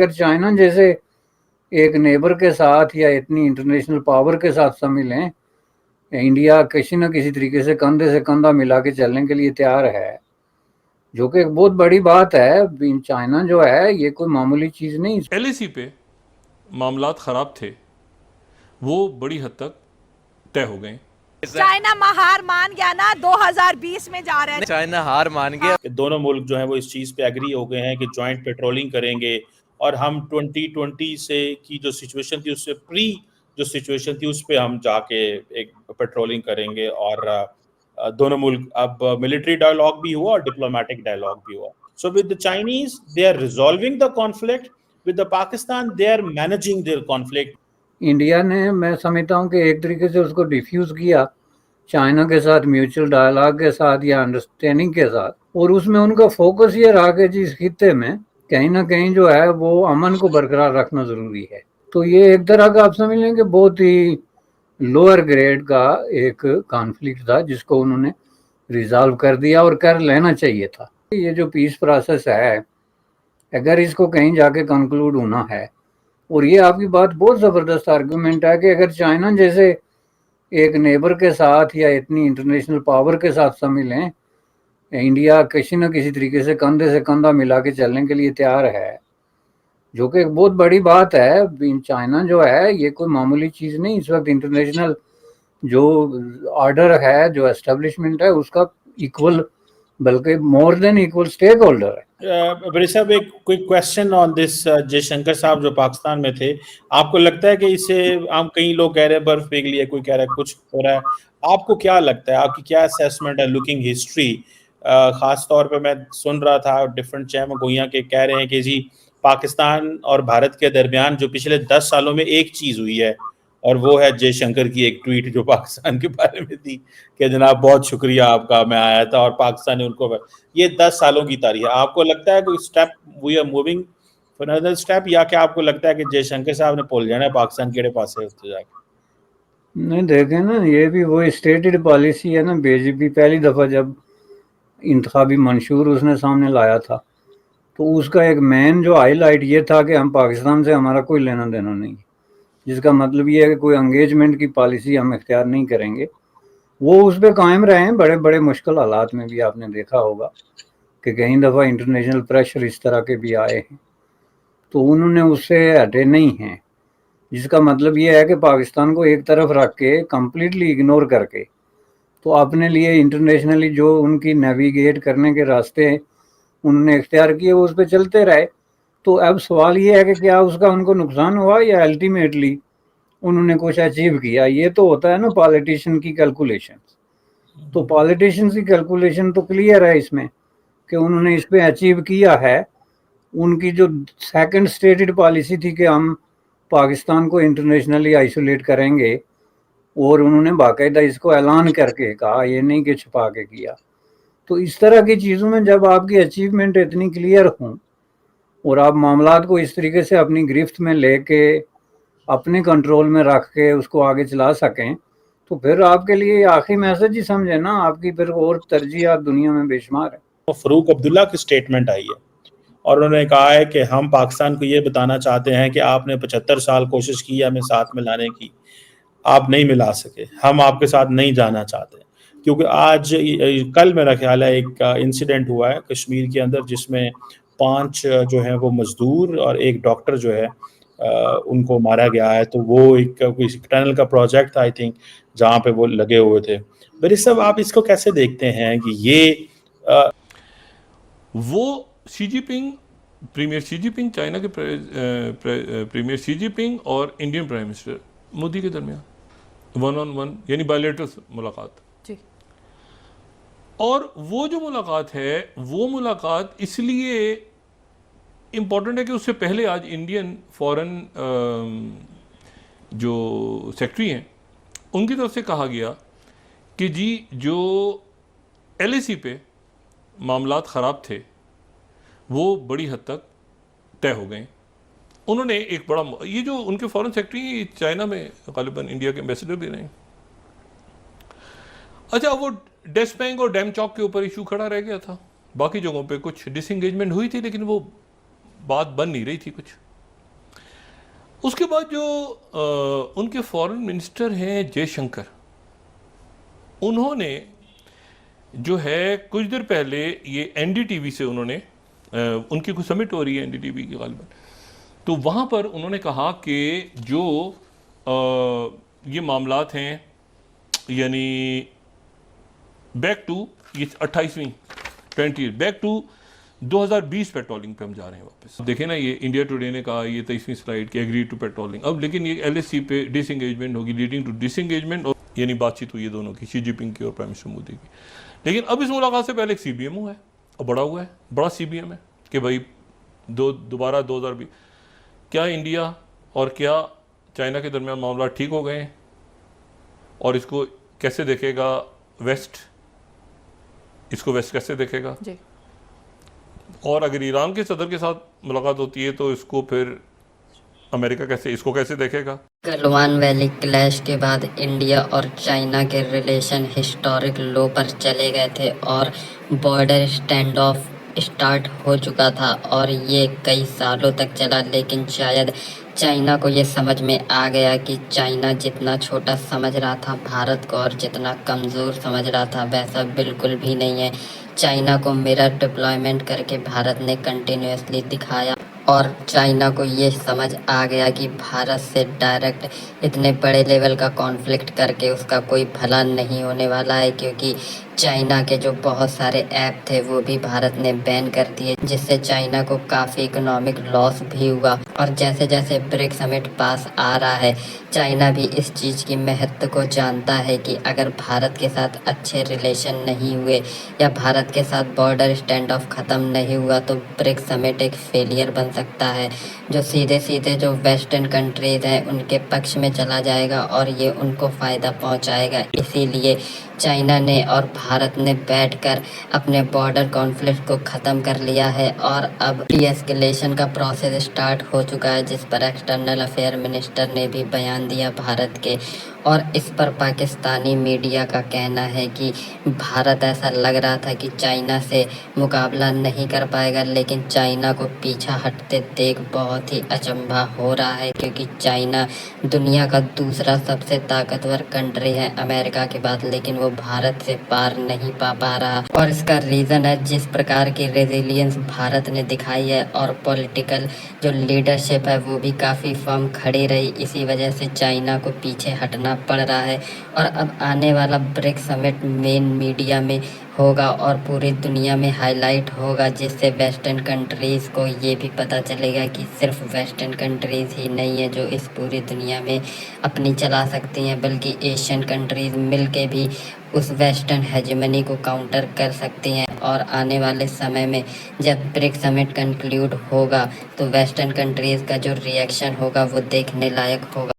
अगर चाइना जैसे एक नेबर के साथ या इतनी इंटरनेशनल पावर के साथ शामिल हैं, इंडिया किसी न किसी तरीके से कंधा मिला के चलने के लिए तैयार है, जो कि एक बहुत बड़ी बात है। चाइना जो है ये कोई मामूली चीज नहीं। एलएसी पे मामलात खराब थे, वो बड़ी हद तक तय हो गए। चाइना हार मान गया ना, 2020 में जा रहे हैं। चाइना हार मान गया। दोनों मुल्क जो है वो इस चीज पे एग्री हो गए हैं कि जॉइंट पेट्रोलिंग करेंगे और हम 2020 से की जो सिचुएशन थी उससे प्री जो सिचुएशन थी उस पे हम जाके एक पेट्रोलिंग करेंगे। और दोनों मुल्क अब मिलिट्री डायलॉग भी हुआ और डिप्लोमेटिक डायलॉग भी हुआ। So with the Chinese they are resolving the conflict, with the Pakistan they are managing their conflict. India ने, मैं समझता हूँ कि एक तरीके से उसको डिफ्यूज किया चाइना के साथ, म्यूचुअल डायलॉग के साथ या अंडरस्टैंडिंग के साथ, और उसमें उनका फोकस ये रहा कि जिस खित्ते में कहीं ना कहीं जो है वो अमन को बरकरार रखना जरूरी है। तो ये एक तरह का आप समझ लें कि बहुत ही लोअर ग्रेड का एक कॉन्फ्लिक्ट था जिसको उन्होंने रिजॉल्व कर दिया और कर लेना चाहिए था। ये जो पीस प्रोसेस है, अगर इसको कहीं जाके कंक्लूड होना है, और ये आपकी बात बहुत ज़बरदस्त आर्गूमेंट है कि अगर चाइना जैसे एक नेबर के साथ या इतनी इंटरनेशनल पावर के साथ शामिल हैं, इंडिया किसी न किसी तरीके से कंधा मिला के चलने के लिए तैयार है, जो कि एक बहुत बड़ी बात है। चाइना जो है ये कोई मामूली चीज़ नहीं। इस वक्त इंटरनेशनल जो ऑर्डर है, जो एस्टेब्लिशमेंट है, उसका इक्वल, बल्कि more than equal stake holder है। बड़े साहब, एक quick question on this. Jaishankar साहब जो पाकिस्तान में थे, आपको लगता है कि इससे हम, कई लोग कह रहे हैं बर्फ पिघली है, कोई कह रहा है कुछ हो रहा है, आपको क्या लगता है, आपकी क्या असेसमेंट है लुकिंग हिस्ट्री? खास तौर पे मैं सुन रहा था डिफरेंट चैम गोइयां के कह रहे हैं कि जी पाकिस्तान और भारत के दरमियान जो पिछले 10 सालों में एक चीज हुई है, और वो है जयशंकर की एक ट्वीट जो पाकिस्तान के बारे में थी कि जनाब बहुत शुक्रिया आपका, मैं आया था और पाकिस्तान ने उनको। ये 10 सालों की तारीख है। आपको लगता है कोई step we are moving for another step, या क्या आपको लगता है कि जयशंकर साहब ने भूल जाना है पाकिस्तान केड़े पास है उससे जाके? नहीं, देखें ना, ये भी वो स्टेटेड पॉलिसी है ना। बीजेपी पहली दफ़ा जब इंतखाबी मंशूर उसने सामने लाया था, तो उसका एक मेन जो हाईलाइट ये था कि हम पाकिस्तान से हमारा कोई लेना देना नहीं, जिसका मतलब ये है कि कोई एंगेजमेंट की पॉलिसी हम इख्तियार नहीं करेंगे। वो उस पर कायम रहे हैं बड़े बड़े मुश्किल हालात में भी। आपने देखा होगा कि कई दफ़ा इंटरनेशनल प्रेशर इस तरह के भी आए हैं, तो उन्होंने उससे हटे नहीं हैं। जिसका मतलब ये है कि पाकिस्तान को एक तरफ रख के कम्प्लीटली इग्नोर करके तो अपने लिए इंटरनेशनली जो उनकी नेविगेट करने के रास्ते उन्होंने इख्तियार किए वो उस पर चलते रहे। तो अब सवाल ये है कि क्या उसका उनको नुकसान हुआ या अल्टीमेटली उन्होंने कुछ अचीव किया। ये तो होता है ना पॉलिटिशियन की कैलकुलेशन। तो पॉलिटिशियन की कैलकुलेशन तो क्लियर है इसमें कि उन्होंने इस पे अचीव किया है। उनकी जो सेकंड स्टेटेड पॉलिसी थी कि हम पाकिस्तान को इंटरनेशनली आइसोलेट करेंगे, और उन्होंने बाकायदा इसको ऐलान करके कहा, ये नहीं कि छुपा के किया। तो इस तरह की चीज़ों में जब आपकी अचीवमेंट इतनी क्लियर हों और आप मामलात को इस तरीके से अपनी गिरफ्त में लेके अपने कंट्रोल में रख के उसको आगे चला सकें, तो फिर आपके लिए आखिरी मैसेज ही समझे ना, आपकी फिर और तरजीह दुनिया में बेशुमार है। फरूक अब्दुल्ला की स्टेटमेंट आई है और उन्होंने कहा है कि हम पाकिस्तान को ये बताना चाहते हैं कि आपने 75 साल कोशिश की हमें साथ में लाने की, आप नहीं मिला सके, हम आपके साथ नहीं जाना चाहते। क्योंकि आज कल मेरा ख्याल है एक इंसिडेंट हुआ है कश्मीर के अंदर जिसमें 5 जो है वो मजदूर और एक डॉक्टर जो है उनको मारा गया है। तो वो एक कोई टनल का प्रोजेक्ट था आई थिंक, जहाँ पे वो लगे हुए थे। मेरे सब आप इसको कैसे देखते हैं कि ये वो Xi Jinping, premier Xi Jinping, China के प्रीमियर शी जिनपिंग और इंडियन प्राइम मिनिस्टर मोदी के दरमियान 1-on-1 यानी बायलैटरल मुलाकात जी। और वो जो मुलाकात है, वो मुलाकात इसलिए इम्पॉर्टेंट है कि उससे पहले आज इंडियन फॉरेन जो सेक्रेटरी हैं उनकी तरफ से कहा गया कि जी जो एलएसी पे मामलात ख़राब थे वो बड़ी हद तक तय हो गए। उन्होंने एक बड़ा, ये जो उनके फॉरेन सेक्रेटरी चाइना में गालिबन इंडिया के एम्बेसडर भी रहे। अच्छा, वो डेस्क बैंक और डैम चौक के ऊपर इशू खड़ा रह गया था, बाकी जगहों पे कुछ डिसएंगेजमेंट हुई थी लेकिन वो बात बन नहीं रही थी कुछ। उसके बाद जो उनके फॉरेन मिनिस्टर हैं जयशंकर, उन्होंने जो है कुछ देर पहले ये एनडीटीवी से उन्होंने उनकी कुछ समिट हो रही है एनडीटीवी की गालिबन, तो वहाँ पर उन्होंने कहा कि जो ये मामलात हैं, यानी बैक टू ये 28वीं 20 बैक टू 2020 पेट्रोलिंग पे हम जा रहे हैं वापस। देखें ना, ये इंडिया टुडे ने कहा ये 23वीं स्लाइड कि एग्री टू पेट्रोलिंग, अब लेकिन ये एलएससी पे डिसएंगेजमेंट होगी, लीडिंग टू डिसएंगेजमेंट, और यानी बातचीत हुई है दोनों की, शी जिनपिंग की और प्राइम मिनिस्टर मोदी की। लेकिन अब इस मुलाकात से पहले एक CBMO है, और बड़ा हुआ है, बड़ा CBM है कि भाई दोबारा 2020 क्या इंडिया और क्या चाइना के दरमियान मामला ठीक हो गए हैं, और इसको कैसे देखेगा वेस्ट, इसको वेस्ट कैसे देखेगा जी। और अगर ईरान के सदर के साथ मुलाकात होती है तो इसको फिर अमेरिका कैसे, इसको कैसे देखेगा। गलवान वैली क्लैश के बाद इंडिया और चाइना के रिलेशन हिस्टोरिक लो पर चले गए थे और बॉर्डर स्टैंड ऑफ स्टार्ट हो चुका था और ये कई सालों तक चला, लेकिन शायद चाइना को ये समझ में आ गया कि चाइना जितना छोटा समझ रहा था भारत को और जितना कमज़ोर समझ रहा था वैसा बिल्कुल भी नहीं है। चाइना को मिरर डिप्लॉयमेंट करके भारत ने कंटिन्यूसली दिखाया और चाइना को ये समझ आ गया कि भारत से डायरेक्ट इतने बड़े लेवल का कॉन्फ्लिक्ट करके उसका कोई भला नहीं होने वाला है, क्योंकि चाइना के जो बहुत सारे ऐप थे वो भी भारत ने बैन कर दिए, जिससे चाइना को काफ़ी इकोनॉमिक लॉस भी हुआ। और जैसे जैसे ब्रिक्स समिट पास आ रहा है, चाइना भी इस चीज़ की महत्व को जानता है कि अगर भारत के साथ अच्छे रिलेशन नहीं हुए या भारत के साथ बॉर्डर स्टैंड ऑफ ख़त्म नहीं हुआ तो ब्रिक्स समिट एक फेलियर बन सकता है, जो सीधे सीधे जो वेस्टर्न कंट्रीज़ हैं उनके पक्ष में चला जाएगा और ये उनको फ़ायदा पहुंचाएगा। इसीलिए चाइना ने और भारत ने बैठकर अपने बॉर्डर कॉन्फ्लिक्ट को ख़त्म कर लिया है और अब डीएस्केलेशन का प्रोसेस स्टार्ट हो चुका है, जिस पर एक्सटर्नल अफेयर मिनिस्टर ने भी बयान दिया भारत के। और इस पर पाकिस्तानी मीडिया का कहना है कि भारत ऐसा लग रहा था कि चाइना से मुकाबला नहीं कर पाएगा, लेकिन चाइना को पीछा हटते देख बहुत ही अचंभा हो रहा है, क्योंकि चाइना दुनिया का दूसरा सबसे ताकतवर कंट्री है अमेरिका के बाद, लेकिन वो भारत से पार नहीं पा रहा। और इसका रीज़न है जिस प्रकार की रेजिलियंस भारत ने दिखाई है और पॉलिटिकल जो लीडरशिप है वो भी काफ़ी फर्म खड़ी रही, इसी वजह से चाइना को पीछे हटना पड़ रहा है। और अब आने वाला ब्रिक्स समिट मेन मीडिया में होगा और पूरी दुनिया में हाईलाइट होगा, जिससे वेस्टर्न कंट्रीज़ को ये भी पता चलेगा कि सिर्फ वेस्टर्न कंट्रीज़ ही नहीं है जो इस पूरी दुनिया में अपनी चला सकती हैं, बल्कि एशियन कंट्रीज़ मिल के भी उस वेस्टर्न हेजेमनी को काउंटर कर सकती हैं। और आने वाले समय में जब ब्रिक्स समिट कंक्लूड होगा तो वेस्टर्न कंट्रीज़ का जो रिएक्शन होगा वो देखने लायक होगा।